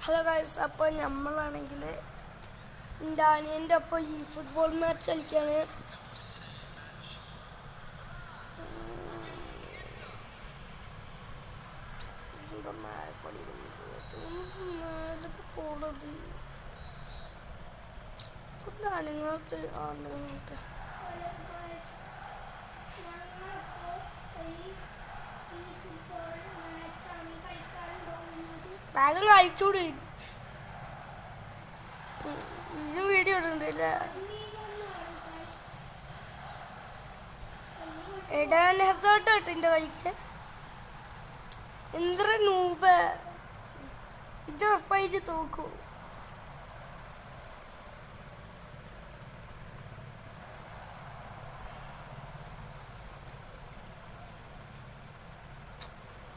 Hello guys, അപ്പോൾ നമ്മളാണെങ്കിൽ എൻ്റെ അനിയൻ്റെ ഒപ്പം ഈ ഫുട്ബോൾ മാച്ച് കളിക്കാണ്. ഇതൊക്കെ പോണത് നിങ്ങൾക്ക് വേഗം കഴിച്ചൂടെ? ഇത് വീഡിയോ ഇടണ്ടല്ലേ? ഇടാൻ ഹെസോട്ട് എൻ്റെ കൈക്ക് എന്തൊരു നൂബ്. ഇത് ഉറപ്പായിട്ട് തോക്കൂ.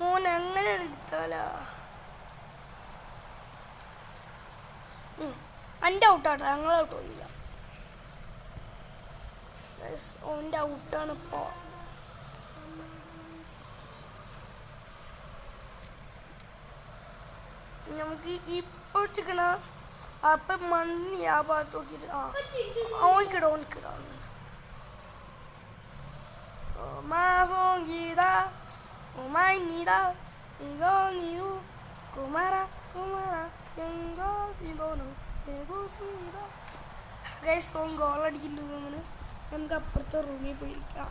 മോൻ എങ്ങനെ എടുത്താലാ? എൻ്റെ ഔട്ടാട്ടോ, ഞങ്ങൾ ഔട്ട് പോയില്ല. ഓൻ്റെ ഔട്ടാണ് ഇപ്പോൾ. നമുക്ക് ഇപ്പോൾ ചിക്കണ അപ്പം മണ്ണി ആ ഭാഗത്ത് നോക്കിയിട്ട് ഓൻക്കിടാ മാസോങ്കിതാ ഉമായിനിതാ ഇഗോ നീതു കുമാര കുമാര എങ്കോ ഇതോനു ഏകോസ്മിതാ. ഗൈസ്, ഓൻ ഗോൾ അടിക്കുന്നുണ്ട്. അങ്ങനെ നമുക്ക് അപ്പുറത്തെ റൂമിൽ പോയിരിക്കാം.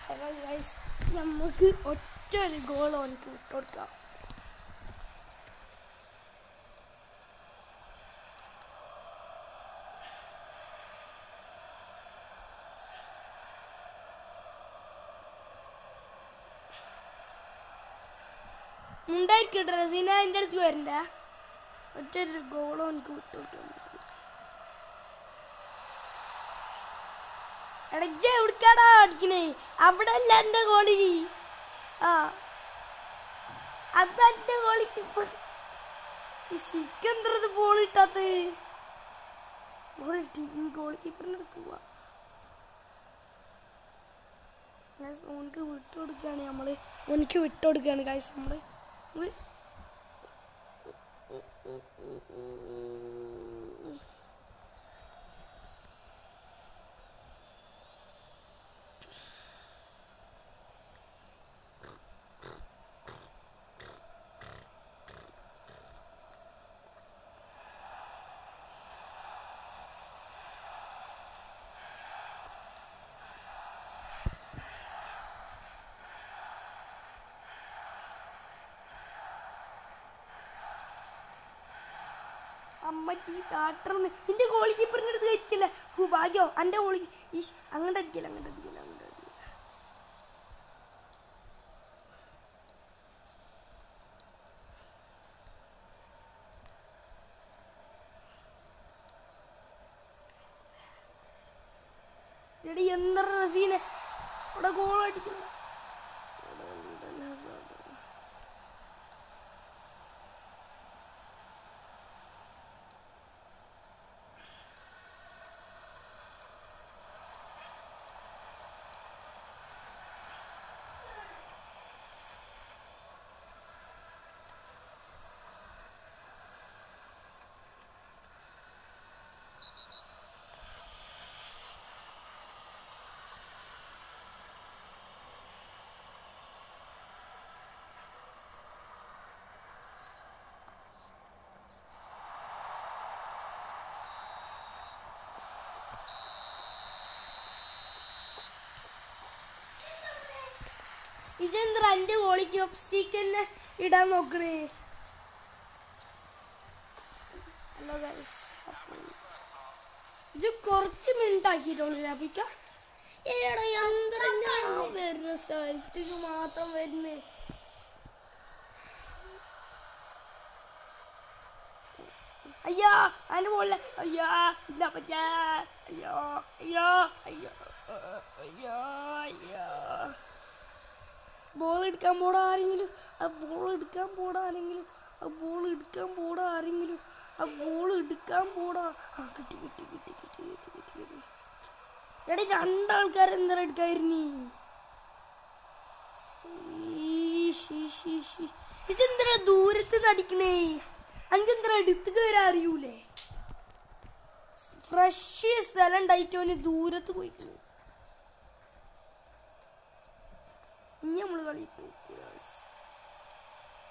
ഹലോ ഗൈസ്, നമുക്ക് ഒറ്റ ഒരു ഗോൾ ഓനക്ക് വിട്ടുകൊടുക്കാം. ഉണ്ടായിരിക്കട്ടെ റസീന, എൻ്റെ അടുത്ത് വരണ്ട. ഒറ്റൊരു ഗോളോ എനിക്ക് വിട്ടുകൊടുക്കാം. എടജ എവിടുക്കാടാ അടിക്കണേ? അവിടെ അല്ല എൻ്റെ ഗോളി. അതെൻ്റെ ഗോളി കീപ്പർ. ഈ ശിക്കെന്തത് ബോൾ ഇട്ടാത്ത ഗോളി കീപ്പറിൻ്റെ അടുത്ത് പോവാ. ഓനക്ക് വിട്ടുകൊടുക്കുകയാണ് നമ്മള്. ഓനക്ക് വിട്ടുകൊടുക്കുകയാണ് ഗൈസ് നമ്മള്. അമ്മച്ചി താട്ടർന്ന് എൻ്റെ ഗോളി കീപ്പറിൻ്റെ അടുത്ത് കഴിക്കില്ല. ഭാഗ്യോ എൻ്റെ ഗോളി അങ്ങോട്ട് അടിക്കില്ല. എടി എന്താ റസീനെ അവിടെ ഗോൾ അടിക്കുന്നു. ഇതെന്താ എൻ്റെ ഗോളിക്ക് ഒപ്സ്റ്റിക്ക് തന്നെ ഇടാൻ നോക്കണേ? ഹലോ ഗൈസ്, ഇത് കുറച്ച് മിനിറ്റ് ആക്കിയിട്ടുള്ളൂ ലാഭിക്കാം. വരുന്ന സ്ഥലത്തേക്ക് മാത്രം വരുന്നേ. അയ്യോ അതിന്റെ മുകളിൽ അയ്യോ ഇല്ല പറ്റാ. അയ്യോ ബോൾ എടുക്കാൻ പോടാ ആരെങ്കിലും. ആ ബോൾ എടുക്കാൻ പോടാ കിട്ടി. എടേ രണ്ടാൾക്കാർ എന്താ എടുക്കായിരുന്നു? ഇതെന്താ ദൂരത്ത് നടിക്കണേ? അനക്കെന്താ അടുത്തേക്ക് വരാൻ അറിയൂലേ? ഫ്രഷ് സ്ഥലം ഉണ്ടായിട്ടോന് ദൂരത്ത് പോയിക്കണു. ഇനി നമ്മള് കളിക്കും.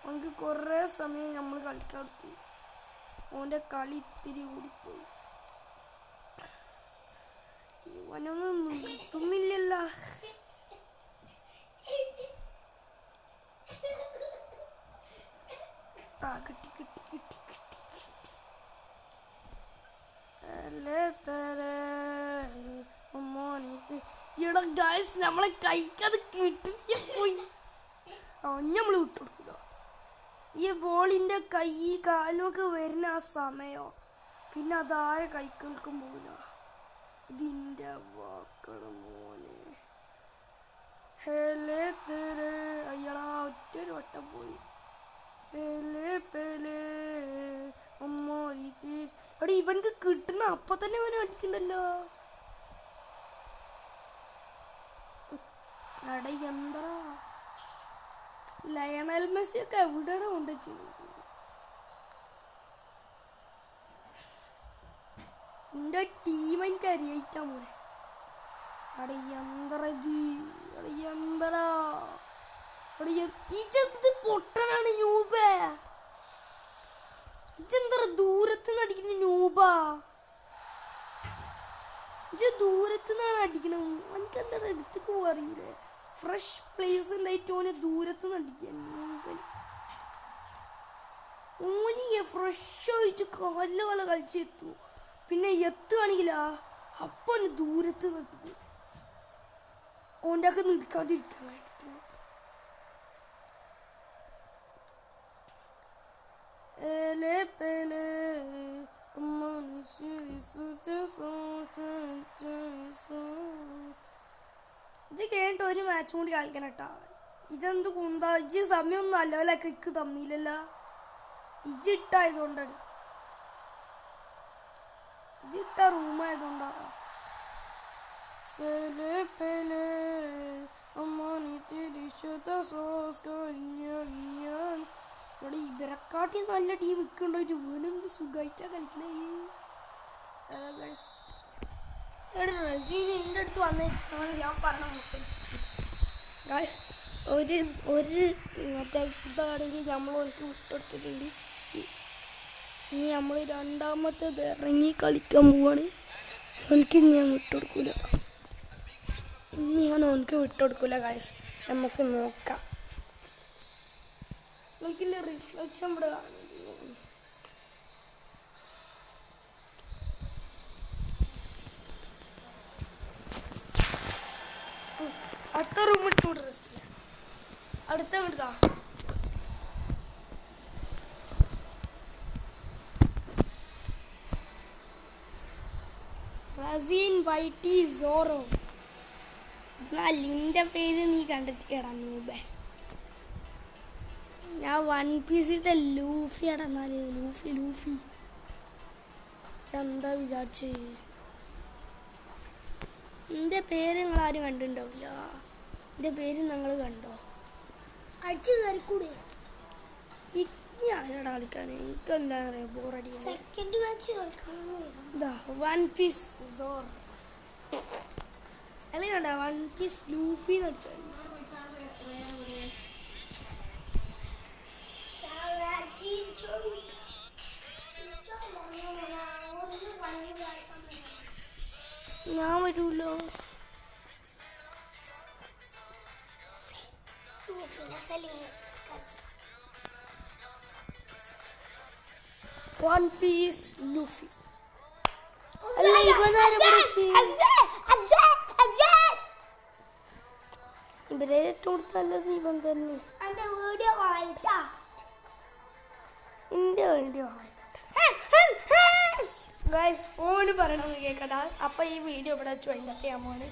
നമുക്ക് കൊറേ സമയം നമ്മൾ കളിക്കാടുത്തു. ഓന്റെ കളി ഇത്തിരി കൂടിപ്പോയി. ഇവനൊന്നും നിർത്തുന്നില്ലല്ല. കിട്ടി കിട്ടി കിട്ടി കിട്ടി. എടാ ഗൈസ്, നമ്മളെ കൈക്കത് കിട്ടിയ പോയി. നമ്മള് വിട്ടുകൊടുക്കുക. ഈ ബോളിന്റെ കൈ കാലൊക്കെ വരുന്ന ആ സമയോ പിന്നെ അതാരെ കൈക്കൽക്കും പോകില്ല. ഇതിന്റെ വാക്കട മോനെ. അയ്യടാ, ഒറ്റൊരു വട്ടം പോയി. എടാ, ഇവനക്ക് കിട്ടുന്ന അപ്പൊ തന്നെ ഇവനെ അടിക്കണ്ടല്ലോ. എടാ എന്താ ലയണൽ മെസ്സി ഒക്കെ എവിടെയാണ് കൊണ്ടുവച്ചത്? എന്റെ ടീം എനിക്ക് അറിയിട്ടാ മോനെ. അടെ എന്തറാ ഇജെന്ത് പൊട്ടനാണ് ന്യൂബേ? ഇജെന്താ ദൂരത്ത് നിന്ന് അടിക്കുന്ന ന്യൂബാ? ഇജ് ദൂരത്ത് നിന്നാണ് അടിക്കണം. എനിക്കെന്താ അടുത്തേക്ക് പോകാൻ അറിയില്ലേ? ഫ്രഷ് പ്ലേസ് ഉണ്ടായിട്ട് ഓനെ ദൂരത്ത് നിന്ന് അടിക്കാൻ. ഓന് ഫ്രഷ് ആയിട്ട് കാലില് വല കളിച്ചെത്തു. പിന്നെ എത്തുകയാണെങ്കിലാ അപ്പൊ ഓന് ദൂരത്ത് നടിക്കും. ഓൻ്റെ ഒക്കെ നിൽക്കാതിരിക്കാൻ വേണ്ടിട്ട്. ഇത് കഴിഞ്ഞിട്ട് ഒരു മാച്ചും കൂടി കളിക്കണം കേട്ടാ. ഇതെന്ത് കുന്താ? ഇജ്ജ് സമയമൊന്നും അല്ല കിക്ക് തന്നില്ലല്ല. ഇജ്ജ് ഇട്ടായതുകൊണ്ടാണ്. ഇജ്ജ് ഇട്ട റൂമായതുകൊണ്ടാണ്. ഇവിടെ ഇവരെക്കാട്ടി നല്ല ടീം നിൽക്കണ്ടായിട്ട് ഇവനെന്ത് സുഖമായിട്ടാ കളിക്കണേ. റസീൻ്റെ അടുത്ത് വന്നിട്ടാണ് ഞാൻ പറഞ്ഞ ഗായ്സ്. ഒരു മറ്റേ ഇതാണെങ്കിൽ നമ്മൾ ഓർക്ക് വിട്ടെടുത്തിട്ടുണ്ട്. ഇനി നമ്മൾ രണ്ടാമത്തേത് ഇറങ്ങി കളിക്കാൻ പോവാണ്. എനിക്ക് ഞാൻ വിട്ടുകൊടുക്കൂല. ഇനി ഞാൻ ഓനക്ക് വിട്ടുകൊടുക്കൂല ഗായ്സ്. നമുക്ക് നോക്കാം. നമുക്കിൻ്റെ റിഫ്ലക്ഷൻ ഇവിടെ കാണുന്നു. അടുത്ത റൂം ഇട്ടുകൂടെ? അടുത്ത വിടുതാ. റസീൻ വൈറ്റി സോറോ. നിന്റെ പേര് നീ കണ്ടിട്ടാ നൂബേ. ഞാൻ വൺ പീസിലത്തെ ലൂഫിയാടാ. എന്നാല് ലൂഫി ചന്ത വിചാരിച്ചു. എൻ്റെ പേര് നിങ്ങൾ ആരും കണ്ടിട്ടുണ്ടാവില്ല. എൻ്റെ പേര് നിങ്ങൾ കണ്ടോ? അടിച്ചു കയറിക്കൂടെ? ഞാനിവിടെ കളിക്കാൻ എനിക്ക് എന്താണ് അറിയാം, ബോറടി. സെക്കൻഡ് മാച്ച് ഇതാ വൺ പീസ് സോർ അല്ലെങ്കിൽ കണ്ട വൺ പീസ് ലൂഫി എന്ന് അടിച്ചാൽ. ഞാൻ വരൂല്ലോ. വൺ പീസ് ലൂഫി അല്ല ഇവരെ ഏറ്റവും കൂടുതൽ നല്ലത് ഇവൻ തന്നെ. എന്റെ വീഡിയോ ഗൈസ് ഓന് പറയണമെന്ന് കേൾക്കട്ടാ. അപ്പൊ ഈ വീഡിയോ ഇവിടെ വെച്ച് വൈൻഡപ്പ് ചെയ്യാൻ പോണ്.